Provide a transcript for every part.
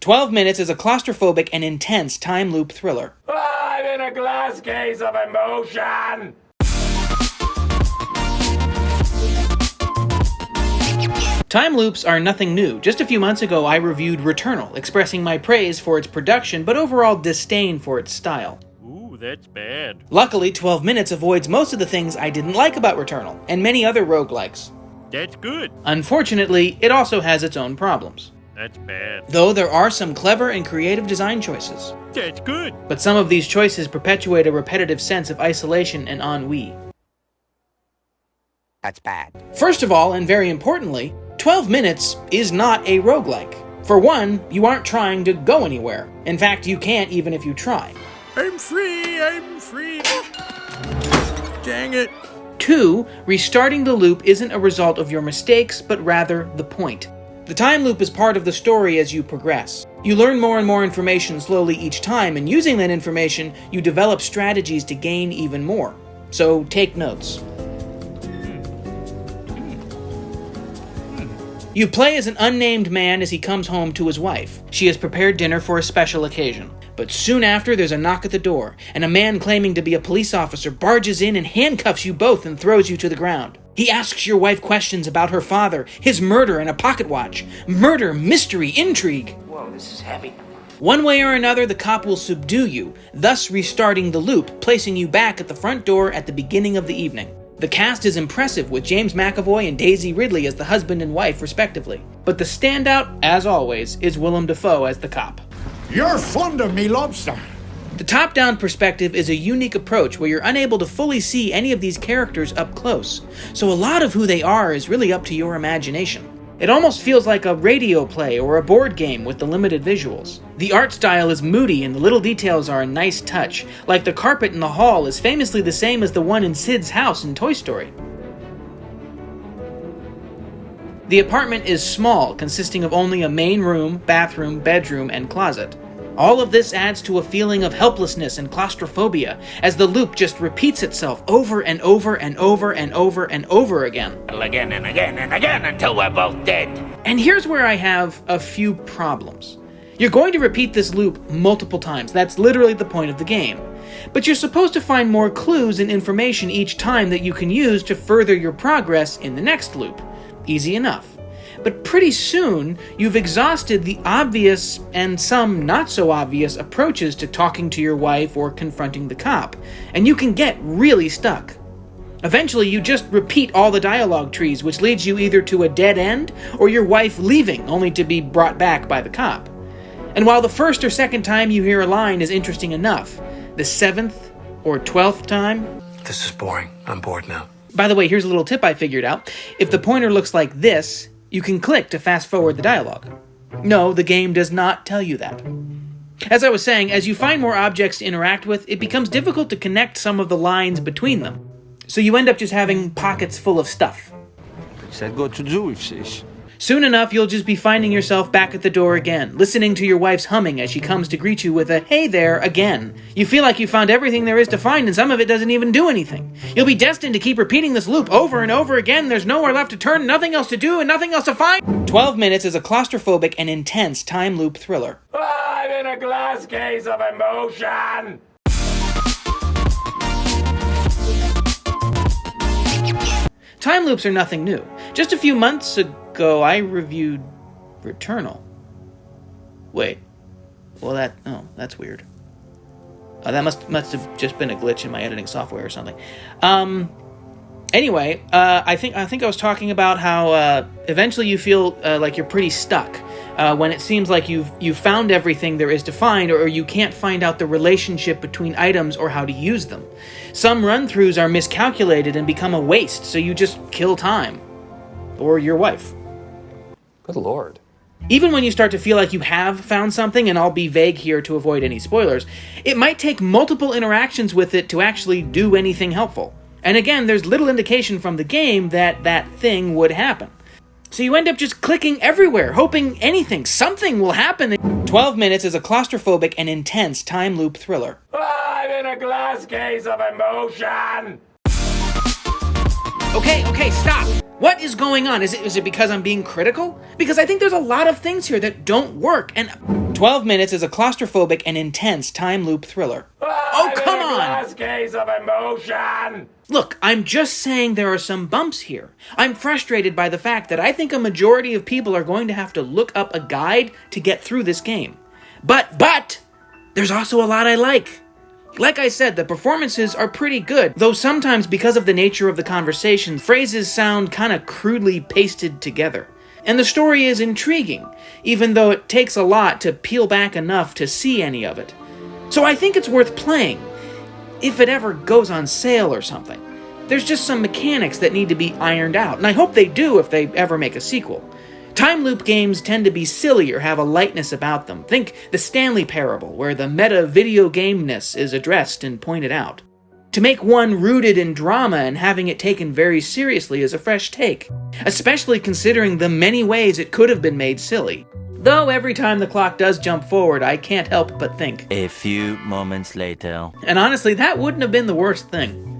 12 Minutes is a claustrophobic and intense time loop thriller. I'm in a glass case of emotion! Time loops are nothing new. Just a few months ago, I reviewed Returnal, expressing my praise for its production, but overall disdain for its style. Ooh, that's bad. Luckily, 12 Minutes avoids most of the things I didn't like about Returnal, and many other roguelikes. That's good. Unfortunately, it also has its own problems. That's bad. Though there are some clever and creative design choices. That's good. But some of these choices perpetuate a repetitive sense of isolation and ennui. That's bad. First of all, and very importantly, 12 Minutes is not a roguelike. For one, you aren't trying to go anywhere. In fact, you can't even if you try. I'm free! Dang it. 2, restarting the loop isn't a result of your mistakes, but rather the point. The time loop is part of the story as you progress. You learn more and more information slowly each time, and using that information, you develop strategies to gain even more. So take notes. You play as an unnamed man as he comes home to his wife. She has prepared dinner for a special occasion. But soon after, there's a knock at the door, and a man claiming to be a police officer barges in and handcuffs you both and throws you to the ground. He asks your wife questions about her father, his murder, and a pocket watch. Murder, mystery, intrigue. Whoa, this is heavy. One way or another, the cop will subdue you, thus restarting the loop, placing you back at the front door at the beginning of the evening. The cast is impressive, with James McAvoy and Daisy Ridley as the husband and wife, respectively. But the standout, as always, is Willem Dafoe as the cop. You're fond of me, lobster. The top-down perspective is a unique approach where you're unable to fully see any of these characters up close, so a lot of who they are is really up to your imagination. It almost feels like a radio play or a board game with the limited visuals. The art style is moody and the little details are a nice touch, like the carpet in the hall is famously the same as the one in Sid's house in Toy Story. The apartment is small, consisting of only a main room, bathroom, bedroom, and closet. All of this adds to a feeling of helplessness and claustrophobia, as the loop just repeats itself over and over and over and over and over again. Again and again and again until we're both dead. And here's where I have a few problems. You're going to repeat this loop multiple times. That's literally the point of the game. But you're supposed to find more clues and information each time that you can use to further your progress in the next loop. Easy enough. But pretty soon, you've exhausted the obvious and some not so obvious approaches to talking to your wife or confronting the cop, and you can get really stuck. Eventually, you just repeat all the dialogue trees, which leads you either to a dead end or your wife leaving, only to be brought back by the cop. And while the first or second time you hear a line is interesting enough, the 7th or 12th time... This is boring. I'm bored now. By the way, here's a little tip I figured out. If the pointer looks like this, you can click to fast forward the dialogue. No, the game does not tell you that. As I was saying, as you find more objects to interact with, it becomes difficult to connect some of the lines between them. So you end up just having pockets full of stuff. Said go to do if she's. Soon enough, you'll just be finding yourself back at the door again, listening to your wife's humming as she comes to greet you with a, "Hey there," again. You feel like you found everything there is to find, and some of it doesn't even do anything. You'll be destined to keep repeating this loop over and over again. There's nowhere left to turn, nothing else to do, and nothing else to find. 12 Minutes is a claustrophobic and intense time loop thriller. I'm in a glass case of emotion! Time loops are nothing new. Just a few months ago, I reviewed Returnal. Wait. Well, that's weird. That must have just been a glitch in my editing software or something. Anyway, I think I was talking about how eventually you feel like you're pretty stuck when it seems like you've found everything there is to find, or you can't find out the relationship between items or how to use them. Some run-throughs are miscalculated and become a waste, so you just kill time. Or your wife. Good lord. Even when you start to feel like you have found something, and I'll be vague here to avoid any spoilers, it might take multiple interactions with it to actually do anything helpful. And again, there's little indication from the game that that thing would happen. So you end up just clicking everywhere, hoping something will happen. 12 Minutes is a claustrophobic and intense time loop thriller. I'm in a glass case of emotion! Okay, stop! What is going on? Is it because I'm being critical? Because I think there's a lot of things here that don't work, and 12 Minutes is a claustrophobic and intense time loop thriller. Oh, come on! Glass case of emotion! Look, I'm just saying there are some bumps here. I'm frustrated by the fact that I think a majority of people are going to have to look up a guide to get through this game. But, there's also a lot I like. Like I said, the performances are pretty good, though sometimes because of the nature of the conversation, phrases sound kinda crudely pasted together. And the story is intriguing, even though it takes a lot to peel back enough to see any of it. So I think it's worth playing, if it ever goes on sale or something. There's just some mechanics that need to be ironed out, and I hope they do if they ever make a sequel. Time loop games tend to be silly or have a lightness about them. Think the Stanley Parable, where the meta video gameness is addressed and pointed out. To make one rooted in drama and having it taken very seriously is a fresh take, especially considering the many ways it could have been made silly. Though every time the clock does jump forward, I can't help but think. A few moments later. And honestly, that wouldn't have been the worst thing.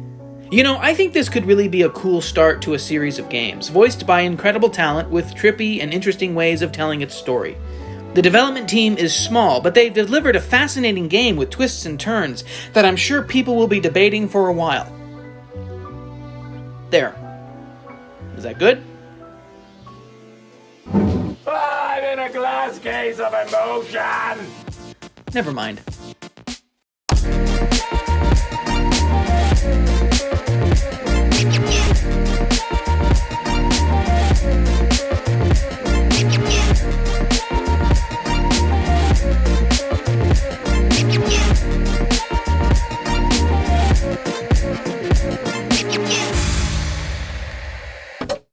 You know, I think this could really be a cool start to a series of games, voiced by incredible talent with trippy and interesting ways of telling its story. The development team is small, but they've delivered a fascinating game with twists and turns that I'm sure people will be debating for a while. There. Is that good? I'm in a glass case of emotion! Never mind.